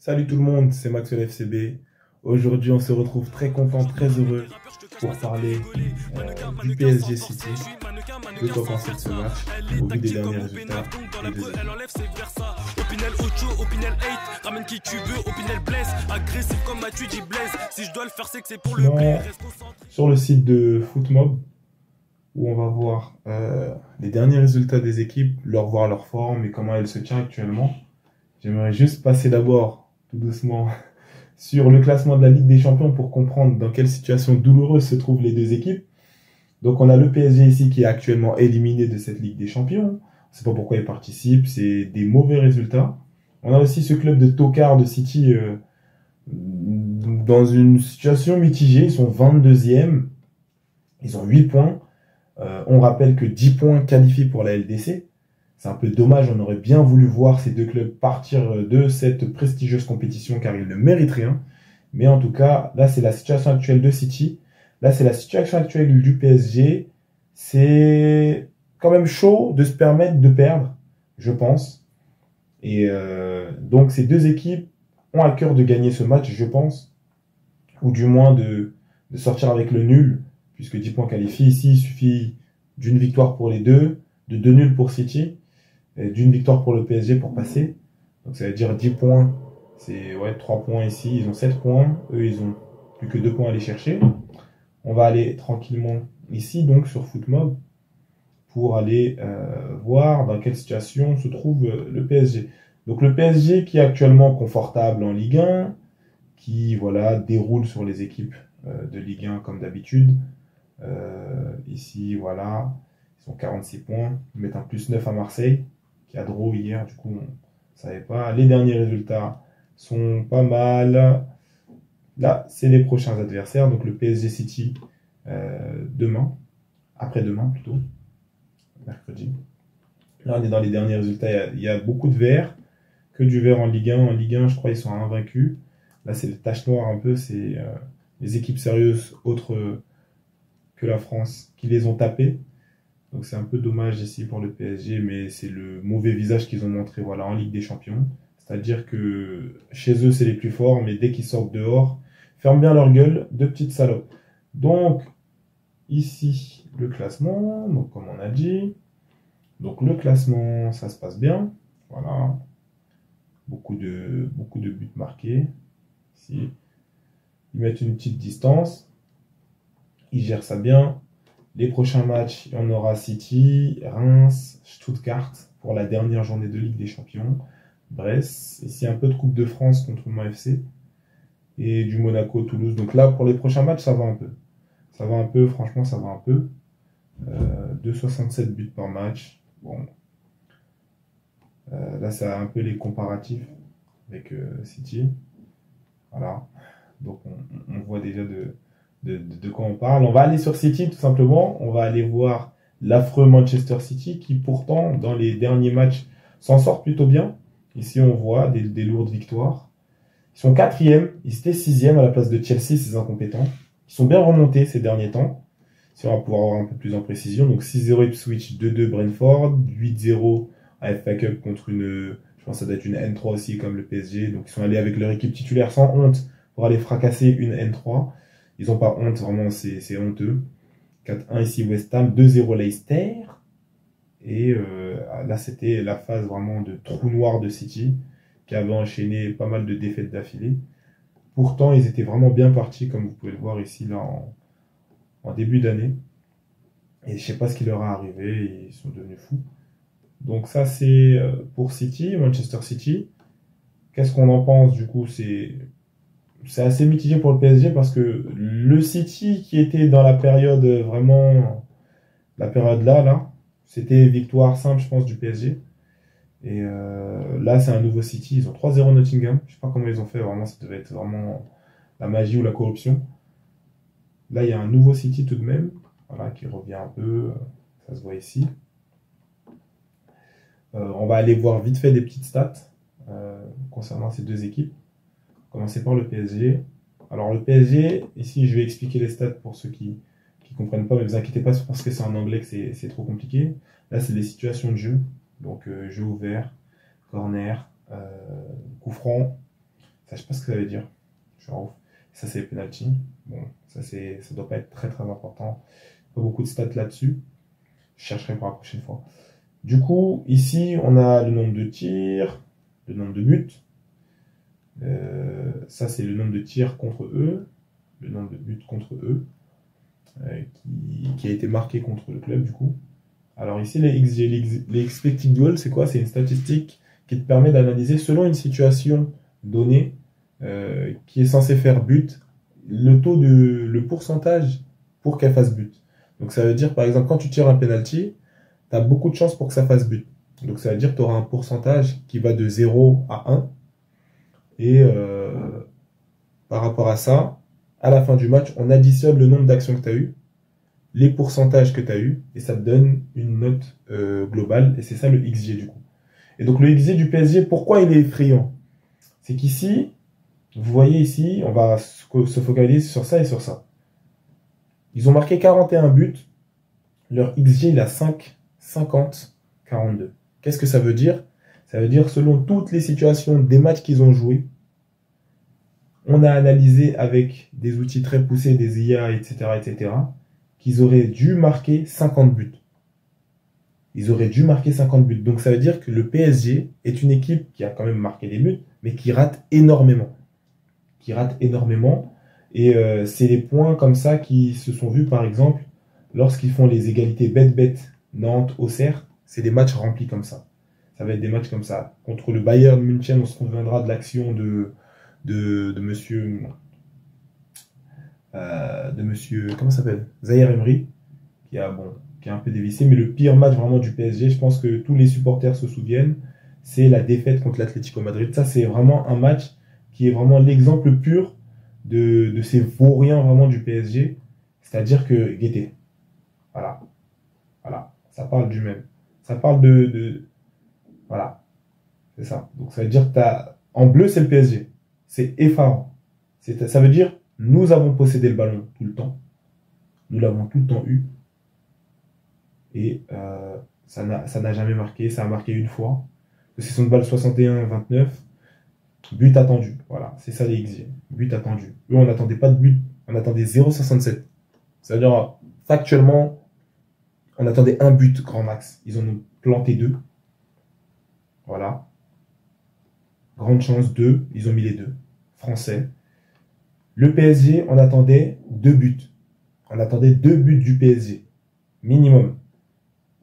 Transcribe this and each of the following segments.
Salut tout le monde, c'est Maxwell FCB. Aujourd'hui, on se retrouve très content, très heureux pour parler du PSG City. Que t'en penses de ce match au vu des derniers résultats des deux équipes? Opinel Ocho, Opinel Hate, ramène qui tu veux, Opinel blesse, agressif comme Matuidi blesse. Si je dois le faire, c'est que c'est pour le blé. Sur le site de Footmob, où on va voir les derniers résultats des équipes, voir leur forme et comment elle se tient actuellement. J'aimerais juste passer d'abord, tout doucement, sur le classement de la Ligue des Champions pour comprendre dans quelle situation douloureuse se trouvent les deux équipes. Donc on a le PSG ici qui est actuellement éliminé de cette Ligue des Champions. On ne sait pas pourquoi il participe, c'est des mauvais résultats. On a aussi ce club de tocards de City dans une situation mitigée. Ils sont 22e, ils ont 8 points. On rappelle que 10 points qualifient pour la LDC. C'est un peu dommage, on aurait bien voulu voir ces deux clubs partir de cette prestigieuse compétition car ils ne méritent rien. Mais en tout cas, là c'est la situation actuelle de City. Là c'est la situation actuelle du PSG. C'est quand même chaud de se permettre de perdre, je pense. Et donc ces deux équipes ont à cœur de gagner ce match, je pense. Ou du moins de sortir avec le nul, puisque 10 points qualifient. Ici, il suffit d'une victoire pour les deux, de 2 nuls pour City, et d'une victoire pour le PSG pour passer. Donc ça veut dire 10 points, c'est 3 points ici, ils ont 7 points, eux ils ont plus que 2 points à aller chercher. On va aller tranquillement ici, donc sur Footmob, pour aller voir dans quelle situation se trouve le PSG. Donc le PSG qui est actuellement confortable en Ligue 1, qui déroule sur les équipes de Ligue 1 comme d'habitude. Ici, voilà, ils ont 46 points. Ils mettent un plus 9 à Marseille, qui a draw hier, du coup, on ne savait pas. Les derniers résultats sont pas mal. Là, c'est les prochains adversaires. Donc le PSG City demain, après-demain plutôt, mercredi. Là, on est dans les derniers résultats. Il y a beaucoup de verts, que du vert en Ligue 1. En Ligue 1, je crois, ils sont invaincus. Là, c'est les taches noires un peu, c'est les équipes sérieuses autres que la France qui les ont tapés. Donc c'est un peu dommage ici pour le PSG, mais c'est le mauvais visage qu'ils ont montré en Ligue des Champions. C'est-à-dire que chez eux, c'est les plus forts, mais dès qu'ils sortent dehors, ferment bien leur gueule, de petites salopes. Donc, ici, le classement, donc comme on a dit. Donc le classement, ça se passe bien. Voilà. Beaucoup de buts marqués. Ici. Ils mettent une petite distance. Ils gèrent ça bien. Les prochains matchs, on aura City, Reims, Stuttgart pour la dernière journée de Ligue des Champions. Brest, ici un peu de Coupe de France contre Mans FC. Et du Monaco, Toulouse. Donc là, pour les prochains matchs, ça va un peu. Ça va un peu, franchement, ça va un peu. 2,67 buts par match. Bon. Là, c'est un peu les comparatifs avec City. Voilà. Donc on voit déjà de quoi on parle. On va aller sur City tout simplement. On va aller voir l'affreux Manchester City qui pourtant dans les derniers matchs s'en sort plutôt bien. Ici on voit des lourdes victoires. Ils sont 4e, ils étaient 6e à la place de Chelsea, ces incompétents. Ils sont bien remontés ces derniers temps. Si on va pouvoir avoir un peu plus en précision. Donc 6-0 Ipswich, 2-2 Brentford, 8-0 à FA Cup contre je pense que ça doit être une N3 aussi comme le PSG. Donc ils sont allés avec leur équipe titulaire sans honte pour aller fracasser une N3. Ils n'ont pas honte, vraiment, c'est honteux. 4-1 ici West Ham, 2-0 Leicester. Et là, c'était la phase vraiment de trou noir de City, qui avait enchaîné pas mal de défaites d'affilée. Pourtant, ils étaient vraiment bien partis, comme vous pouvez le voir ici, là, en début d'année. Et je ne sais pas ce qui leur est arrivé, ils sont devenus fous. Donc ça, c'est pour City, Manchester City. Qu'est-ce qu'on en pense, du coup? C'est assez mitigé pour le PSG parce que le City qui était dans la période vraiment, la période là, c'était victoire simple, je pense, du PSG. Et là, c'est un nouveau City. Ils ont 3-0 Nottingham. Je sais pas comment ils ont fait, vraiment, ça devait être vraiment la magie ou la corruption. Là, il y a un nouveau City tout de même, voilà, qui revient un peu, ça se voit ici. On va aller voir vite fait des petites stats concernant ces deux équipes. Commencer par le PSG. Alors le PSG, ici je vais expliquer les stats pour ceux qui ne comprennent pas, mais ne vous inquiétez pas, c'est parce que c'est en anglais que c'est trop compliqué. Là c'est des situations de jeu, donc jeu ouvert, corner, coup franc, Ça, je sais pas ce que ça veut dire. Je suis en ouf. Ça, c'est les penalty. Bon, ça doit pas être très très important. Pas beaucoup de stats là-dessus. Je chercherai pour la prochaine fois. Du coup, ici, on a le nombre de tirs, le nombre de buts. Ça, c'est le nombre de tirs contre eux, le nombre de buts contre eux, qui a été marqué contre le club, du coup. Alors ici, les XG, les expected goals, c'est quoi? C'est une statistique qui te permet d'analyser selon une situation donnée qui est censée faire but, le pourcentage pour qu'elle fasse but. Donc ça veut dire, par exemple, quand tu tires un penalty, tu as beaucoup de chances pour que ça fasse but. Donc ça veut dire que tu auras un pourcentage qui va de 0 à 1. Et par rapport à ça, à la fin du match, on additionne le nombre d'actions que tu as eues, les pourcentages que tu as eu, et ça te donne une note globale, et c'est ça le XG du coup. Et donc le XG du PSG, pourquoi il est effrayant? C'est qu'ici, vous voyez ici, on va se focaliser sur ça et sur ça. Ils ont marqué 41 buts, leur XG il a 5, 50, 42. Qu'est-ce que ça veut dire? Ça veut dire selon toutes les situations des matchs qu'ils ont joués, on a analysé avec des outils très poussés, des IA, etc., qu'ils auraient dû marquer 50 buts. Ils auraient dû marquer 50 buts. Donc ça veut dire que le PSG est une équipe qui a quand même marqué des buts, mais qui rate énormément. Et c'est les points comme ça qui se sont vus, par exemple, lorsqu'ils font les égalités bête-bête, Nantes, Auxerre, c'est des matchs remplis comme ça. Ça va être des matchs comme ça. Contre le Bayern München, on se souviendra de l'action de monsieur comment ça s'appelle, Zahir Emery, qui a un peu dévissé, mais le pire match vraiment du PSG, je pense que tous les supporters se souviennent, c'est la défaite contre l'Atlético Madrid. Ça, c'est vraiment un match qui est vraiment l'exemple pur de ces vauriens vraiment du PSG, c'est-à-dire que Guettet, voilà, ça parle du même, ça parle voilà, c'est ça. Donc ça veut dire que en bleu c'est le PSG, c'est effarant. Ça veut dire nous avons possédé le ballon tout le temps, nous l'avons tout le temps eu, et ça n'a jamais marqué, ça a marqué une fois. Possession de balle 61-29, but attendu. Voilà, c'est ça les XG, but attendu. Eux, on n'attendait pas de but, on attendait 0,67. Ça veut dire, factuellement, on attendait un but grand max. Ils en ont planté 2. Voilà. Grande chance, 2. Ils ont mis les 2. Français. Le PSG, on attendait 2 buts. On attendait 2 buts du PSG. Minimum.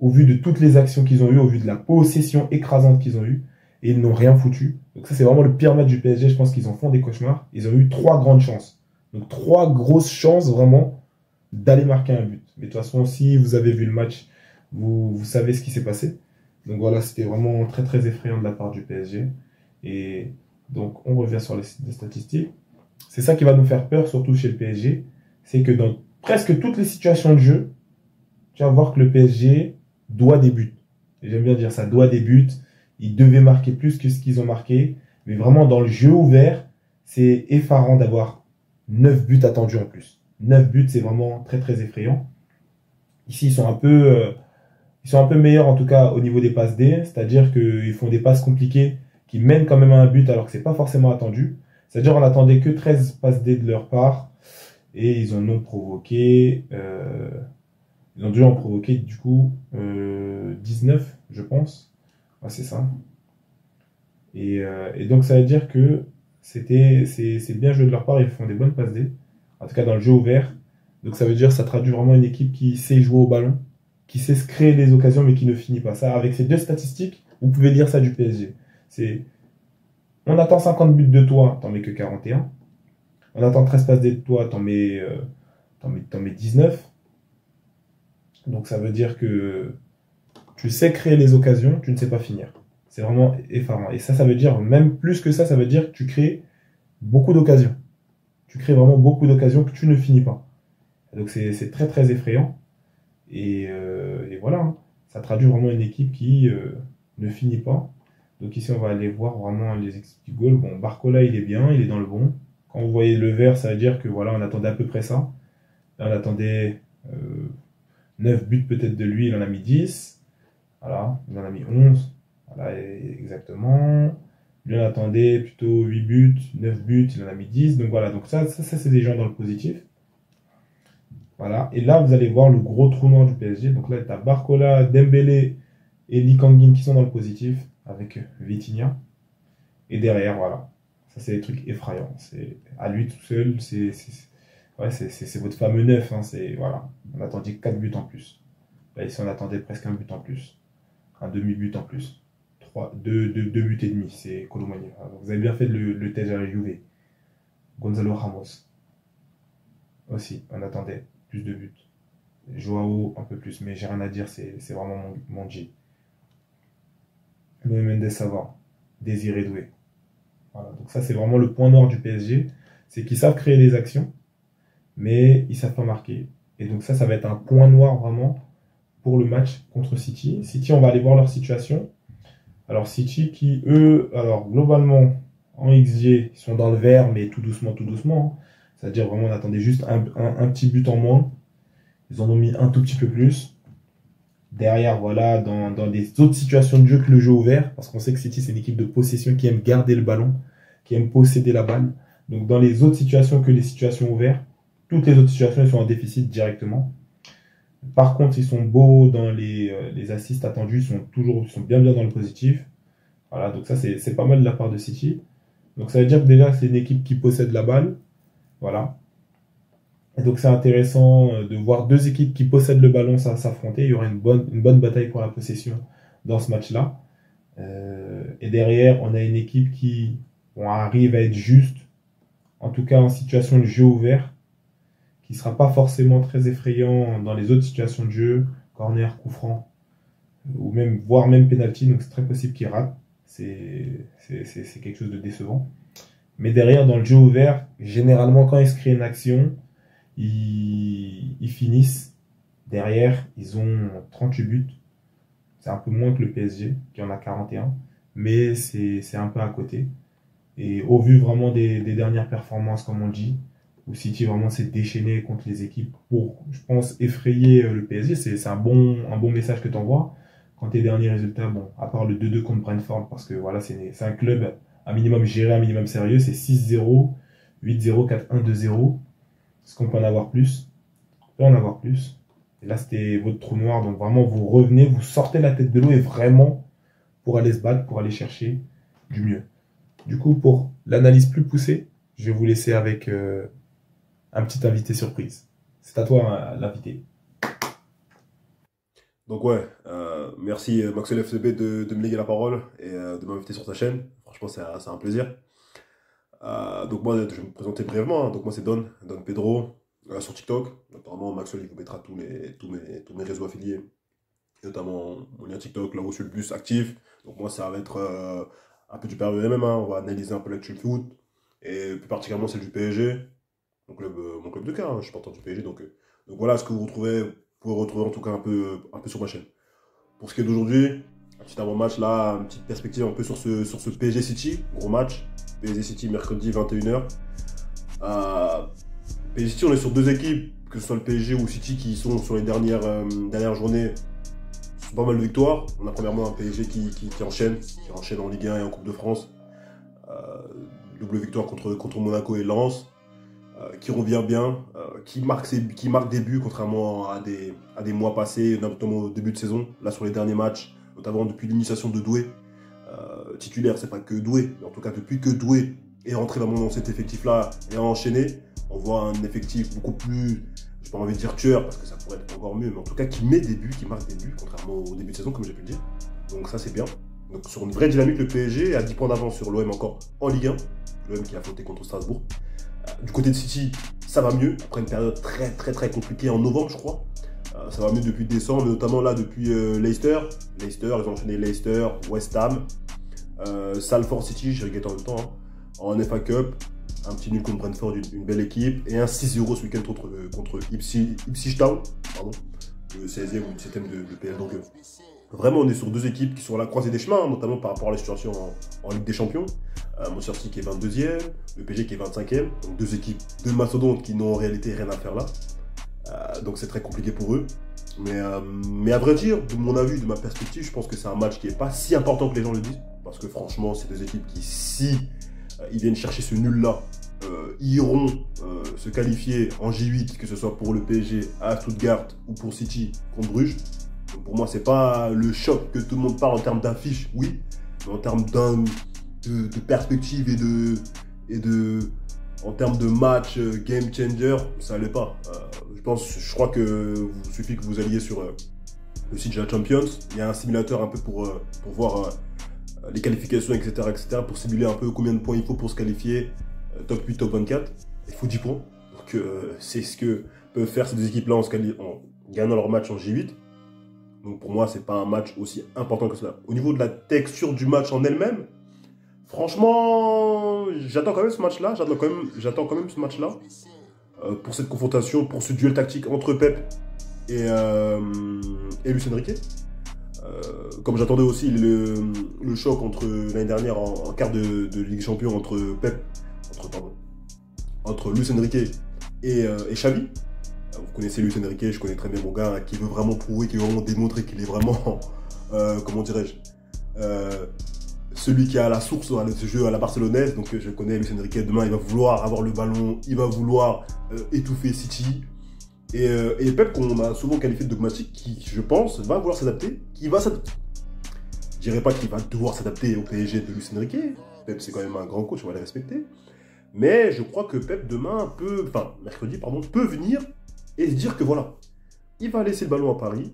Au vu de toutes les actions qu'ils ont eues, au vu de la possession écrasante qu'ils ont eue, et ils n'ont rien foutu. Donc ça, c'est vraiment le pire match du PSG. Je pense qu'ils en font des cauchemars. Ils ont eu 3 grandes chances. Donc 3 grosses chances, vraiment, d'aller marquer un but. Mais de toute façon, si vous avez vu le match, vous savez ce qui s'est passé. Donc voilà, c'était vraiment très très effrayant de la part du PSG. Et donc, on revient sur les statistiques. C'est ça qui va nous faire peur, surtout chez le PSG. C'est que dans presque toutes les situations de jeu, tu vas voir que le PSG doit des buts. Et j'aime bien dire ça, doit des buts. Ils devaient marquer plus que ce qu'ils ont marqué. Mais vraiment, dans le jeu ouvert, c'est effarant d'avoir 9 buts attendus en plus. 9 buts, c'est vraiment très très effrayant. Ici, ils sont un peu meilleurs, en tout cas, au niveau des passes D. C'est-à-dire qu'ils font des passes compliquées qui mènent quand même à un but alors que c'est pas forcément attendu. C'est-à-dire qu'on n'attendait que 13 passes D de leur part. Et ils en ont provoqué... ils ont dû en provoquer, du coup, 19, je pense. Ouais, c'est ça. Et donc, ça veut dire que c'est bien joué de leur part. Ils font des bonnes passes D. En tout cas, dans le jeu ouvert. Donc, ça veut dire que ça traduit vraiment une équipe qui sait jouer au ballon, qui sait se créer les occasions, mais qui ne finit pas ça. Avec ces 2 statistiques, vous pouvez dire ça du PSG. On attend 50 buts de toi, t'en mets que 41. On attend 13 passes D de toi, t'en mets 19. Donc ça veut dire que tu sais créer les occasions, tu ne sais pas finir. C'est vraiment effarant. Et ça veut dire, même plus que ça veut dire que tu crées beaucoup d'occasions. Tu crées vraiment beaucoup d'occasions que tu ne finis pas. Donc c'est très très effrayant. Et voilà, hein. Ça traduit vraiment une équipe qui ne finit pas. Donc ici, on va aller voir vraiment les expected goals. Bon, Barcola, il est bien, il est dans le bon. Quand vous voyez le vert, ça veut dire que voilà, on attendait à peu près ça. Là, on attendait 9 buts peut-être de lui, il en a mis 10. Voilà, il en a mis 11. Voilà, exactement. Lui, on attendait plutôt 8 buts, 9 buts, il en a mis 10. Donc voilà, donc ça c'est des gens dans le positif. Voilà. Et là, vous allez voir le gros trou noir du PSG. Donc là, tu as Barcola, Dembélé et Lee Kang-in qui sont dans le positif avec Vitinha. Et derrière, voilà. Ça, c'est des trucs effrayants. C'est à lui tout seul, c'est votre fameux 9. Hein. Voilà. On attendait 4 buts en plus. Là, ici, on attendait presque un but en plus. Un demi-but en plus. 2 buts et demi. C'est Colomani. Voilà. Vous avez bien fait le test à la Juve. Gonzalo Ramos. Aussi, on attendait plus de buts. Joao, un peu plus. Mais j'ai rien à dire. C'est vraiment mon G. Noé Mendes Savard. Désiré Doué. Voilà, donc ça c'est vraiment le point noir du PSG, c'est qu'ils savent créer des actions, mais ils savent pas marquer. Et donc ça va être un point noir vraiment pour le match contre City. City, on va aller voir leur situation. Alors City qui, eux, alors globalement, en XG, ils sont dans le vert, mais tout doucement, tout doucement. Hein. C'est-à-dire vraiment, on attendait juste un petit but en moins. Ils en ont mis un tout petit peu plus. Derrière, voilà, dans des autres situations de jeu que le jeu ouvert, parce qu'on sait que City, c'est une équipe de possession qui aime garder le ballon, qui aime posséder la balle. Donc, dans les autres situations que les situations ouvertes, toutes les autres situations, ils sont en déficit directement. Par contre, ils sont beaux dans les assists attendus, ils sont bien dans le positif. Voilà, donc ça, c'est pas mal de la part de City. Donc, ça veut dire que déjà, c'est une équipe qui possède la balle. Voilà. Et donc c'est intéressant de voir deux équipes qui possèdent le ballon s'affronter. Il y aura une bonne bataille pour la possession dans ce match-là. Et derrière, on a une équipe qui arrive à être juste, en tout cas en situation de jeu ouvert, qui ne sera pas forcément très effrayant dans les autres situations de jeu, corner, coup franc, ou même voire même penalty. Donc c'est très possible qu'il rate. C'est quelque chose de décevant. Mais derrière, dans le jeu ouvert, généralement quand il se crée une action, ils finissent. Derrière, ils ont 38 buts. C'est un peu moins que le PSG, qui en a 41. Mais c'est un peu à côté. Et au vu vraiment des dernières performances, comme on dit, où City vraiment s'est déchaîné contre les équipes pour, je pense, effrayer le PSG, c'est un bon message que tu envoies. Quand tes derniers résultats, bon, à part le 2-2 contre Brentford, parce que voilà, c'est un club un minimum géré, un minimum sérieux, c'est 6-0, 8-0, 4-1, 2-0. Est-ce qu'on peut en avoir plus? On peut en avoir plus. Et là, c'était votre trou noir. Donc vraiment, vous revenez, vous sortez la tête de l'eau et vraiment pour aller se battre, pour aller chercher du mieux. Du coup, pour l'analyse plus poussée, je vais vous laisser avec un petit invité surprise. C'est à toi, l'invité. Donc ouais, merci Maxwell FCB de me léguer la parole et de m'inviter sur ta chaîne. Franchement, c'est un plaisir. Donc moi, je vais me présenter brièvement. Hein. Donc moi, c'est Don Pedro sur TikTok. Notamment, Maxwell, il vous mettra tous mes réseaux affiliés. Notamment mon lien TikTok, là où je suis le plus actif. Donc moi, ça va être un peu du PRVMM. Hein. On va analyser un peu l'actu foot. Et plus particulièrement celle du PSG. Mon club de cœur. Hein. Je suis partant du PSG. Donc voilà ce que vous pouvez retrouver en tout cas un peu sur ma chaîne. Pour ce qui est d'aujourd'hui, un petit avant-match là, une petite perspective un peu sur ce PSG City. Gros match. PSG City mercredi 21h. PSG City, on est sur deux équipes, que ce soit le PSG ou City, qui sont sur les dernières journées, sont pas mal de victoires. On a premièrement un PSG qui enchaîne en Ligue 1 et en Coupe de France. Double victoire contre Monaco et Lens, qui revient bien, qui marque des buts, contrairement à des mois passés, notamment au début de saison. Là, sur les derniers matchs, notamment depuis l'initiation de Doué, titulaire, c'est pas que Doué, mais en tout cas depuis que Doué est rentré dans cet effectif-là et a enchaîné, on voit un effectif beaucoup plus, j'ai pas envie de dire tueur, parce que ça pourrait être encore mieux, mais en tout cas qui met des buts, qui marque des buts, contrairement au début de saison, comme j'ai pu le dire. Donc ça, c'est bien. Donc sur une vraie dynamique, le PSG a 10 points d'avance sur l'OM encore en Ligue 1, l'OM qui a flotté contre Strasbourg. Du côté de City, ça va mieux, après une période très très très compliquée en novembre, je crois. Ça va mieux depuis décembre, mais notamment là depuis Leicester. Ils ont enchaîné Leicester, West Ham, Salford City, je regrette en même temps, hein, en FA Cup, un petit nul contre Brentford, une belle équipe, et un 6-0 ce week-end contre Ipswich Town, pardon, le 16e ou 17e de PL. Donc vraiment, on est sur deux équipes qui sont à la croisée des chemins, notamment par rapport à la situation en Ligue des Champions. Manchester City qui est 22e, le PSG qui est 25e, donc deux équipes de mastodontes qui n'ont en réalité rien à faire là. Donc c'est très compliqué pour eux. Mais à vrai dire, de mon avis, de ma perspective, je pense que c'est un match qui n'est pas si important que les gens le disent. parce que franchement, c'est deux équipes qui, si ils viennent chercher ce nul-là, iront se qualifier en J8, que ce soit pour le PSG à Stuttgart ou pour City contre Bruges. Donc pour moi, c'est pas le choc que tout le monde parle en termes d'affiche, oui, mais en termes de perspective en termes de match game changer, ça allait pas. Je crois que il suffit que vous alliez sur le site de la Champions. Il y a un simulateur un peu pour voir les qualifications, etc., pour simuler un peu combien de points il faut pour se qualifier top 8, top 24. Il faut 10 points. Donc c'est ce que peuvent faire ces deux équipes-là en gagnant leur match en J8. Donc pour moi, c'est pas un match aussi important que cela. Au niveau de la texture du match en elle-même, franchement, j'attends quand même ce match-là. J'attends quand même ce match-là pour cette confrontation, pour ce duel tactique entre Pep et Luis Enrique. Comme j'attendais aussi le choc entre l'année dernière en quart de Ligue des Champions entre Luis Enrique et Xavi. Vous connaissez Luis Enrique, je connais très bien mon gars, qui veut vraiment prouver, qui veut vraiment démontrer qu'il est vraiment, comment dirais-je, celui qui a la source à ce jeu à la barcelonaise. Donc je connais Luis Enrique, demain il va vouloir avoir le ballon, il va vouloir étouffer City. Et Pep, qu'on a souvent qualifié de dogmatique, qui, je pense, va vouloir s'adapter, qui va s'adapter. Je dirais pas qu'il va devoir s'adapter au PSG de Luis Enrique. Pep, c'est quand même un grand coach, on va le respecter. Mais je crois que Pep, mercredi, peut venir et se dire que voilà, il va laisser le ballon à Paris,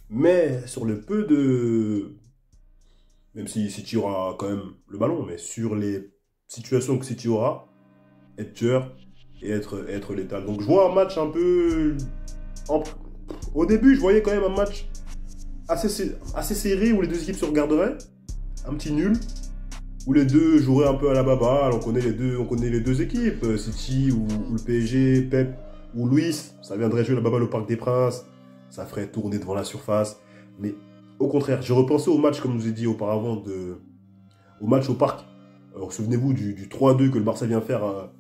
mais sur le peu de... Même si City aura quand même le ballon, mais sur les situations que City aura, être tueur et être létal. Donc je vois un match un peu... Au début, je voyais quand même un match assez serré où les deux équipes se regarderaient. Un petit nul, où les deux joueraient un peu à la baba. Alors on connaît les deux équipes, City ou le PSG, Pep ou Luis. Ça viendrait jouer la baba au Parc des Princes. Ça ferait tourner devant la surface. Mais au contraire, j'ai repensé au match, comme je vous ai dit auparavant, au match au Parc. Alors souvenez-vous du 3-2 que le Barça vient faire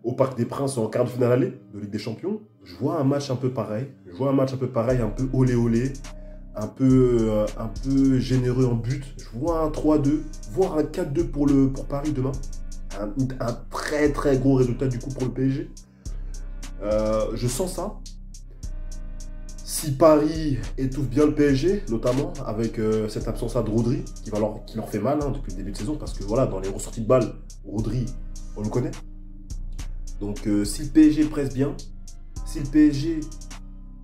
au Parc des Princes en quart de finale aller de Ligue des Champions. Je vois un match un peu pareil. Un peu olé olé. Un peu généreux en but. Je vois un 3-2, voire un 4-2 pour Paris demain. Un très très gros résultat du coup pour le PSG. Je sens ça. Si Paris étouffe bien le PSG, notamment avec cette absence-là de Rodri, qui leur fait mal depuis le début de saison, parce que voilà, dans les ressorties de balles, Rodri, on le connaît. Donc si le PSG presse bien, si le PSG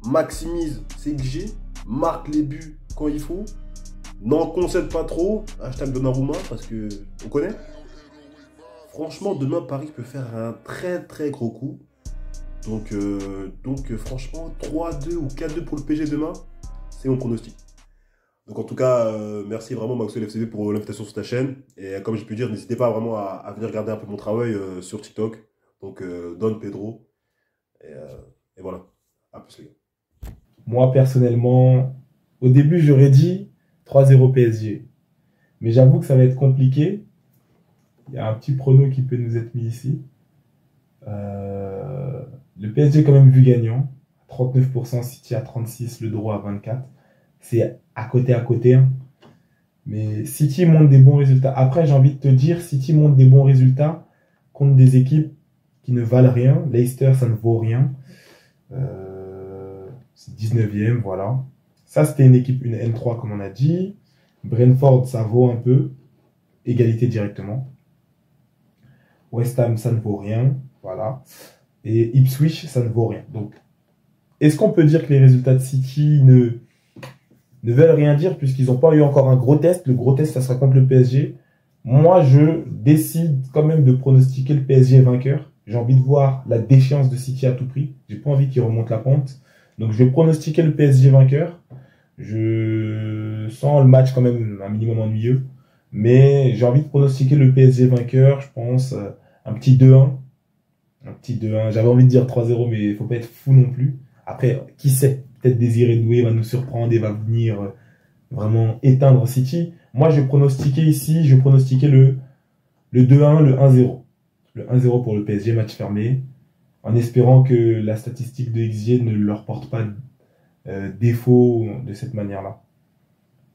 maximise ses XG, marque les buts quand il faut, n'en concède pas trop, hashtag Donnarumma, parce que on connaît. Franchement, demain, Paris peut faire un très très gros coup. Donc franchement, 3-2 ou 4-2 pour le PSG demain, c'est mon pronostic. Donc en tout cas, merci vraiment Maxwell FCB pour l'invitation sur ta chaîne. Et comme j'ai pu dire, n'hésitez pas vraiment à venir regarder un peu mon travail sur TikTok. Donc Don Pedro. Et voilà. À plus les gars. Moi, personnellement, au début, j'aurais dit 3-0 PSG. Mais j'avoue que ça va être compliqué. Il y a un petit prono qui peut nous être mis ici. Le PSG est quand même vu gagnant. 39%, City à 36%, le draw à 24%. C'est à côté. Hein. Mais City montre des bons résultats. Après, j'ai envie de te dire, City montre des bons résultats contre des équipes qui ne valent rien. Leicester, ça ne vaut rien. C'est 19e, voilà. Ça, c'était une équipe, une N3, comme on a dit. Brentford, ça vaut un peu. Égalité directement. West Ham, ça ne vaut rien. Voilà. Et Ipswich, ça ne vaut rien. Donc, est-ce qu'on peut dire que les résultats de City ne veulent rien dire puisqu'ils n'ont pas eu encore un gros test? Le gros test, ça sera contre le PSG. Moi, je décide quand même de pronostiquer le PSG vainqueur. J'ai envie de voir la défiance de City à tout prix. J'ai pas envie qu'il remonte la pente. Donc, je vais pronostiquer le PSG vainqueur. Je sens le match quand même un minimum ennuyeux. Mais j'ai envie de pronostiquer le PSG vainqueur. Je pense un petit 2-1. Un petit 2-1. J'avais envie de dire 3-0, mais il faut pas être fou non plus. Après, qui sait? Peut-être Désiré Doué va nous surprendre et va venir vraiment éteindre City. Moi, je vais pronostiquer ici, le 2-1, le 1-0. Le 1-0 pour le PSG, match fermé. En espérant que la statistique de XG ne leur porte pas défaut de cette manière-là.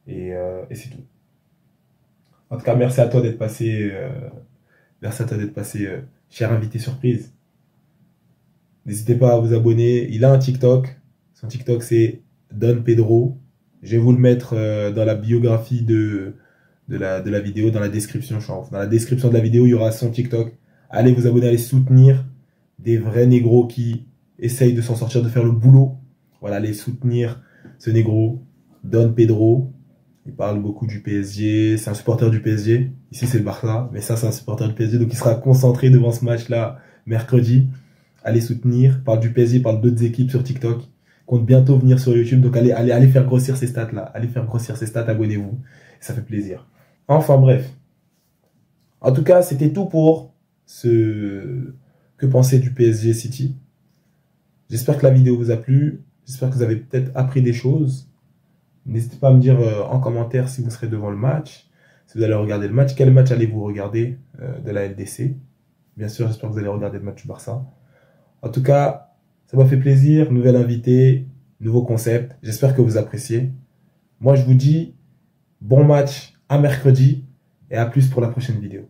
Et c'est tout. En tout cas, merci à toi d'être passé, cher invité surprise. N'hésitez pas à vous abonner. Il a un TikTok. Son TikTok, c'est Don Pedro. Je vais vous le mettre dans la biographie de la vidéo, dans la description, je pense. Dans la description de la vidéo, il y aura son TikTok. Allez vous abonner, allez soutenir des vrais négros qui essayent de s'en sortir, de faire le boulot. Voilà, allez soutenir ce négro, Don Pedro. Il parle beaucoup du PSG. C'est un supporter du PSG. Ici, c'est le Barça. Mais ça, c'est un supporter du PSG. Donc, il sera concentré devant ce match-là mercredi. Allez soutenir, parle du PSG, parle d'autres équipes sur TikTok, compte bientôt venir sur YouTube, donc allez faire grossir ces stats là, allez faire grossir ces stats, abonnez-vous, ça fait plaisir. Enfin bref, en tout cas c'était tout pour ce que penser du PSG City. J'espère que la vidéo vous a plu, j'espère que vous avez peut-être appris des choses. N'hésitez pas à me dire en commentaire si vous serez devant le match, si vous allez regarder le match, quel match allez-vous regarder de la LDC. Bien sûr, j'espère que vous allez regarder le match du Barça. En tout cas, ça m'a fait plaisir. Nouvel invité, nouveau concept. J'espère que vous appréciez. Moi, je vous dis bon match à mercredi et à plus pour la prochaine vidéo.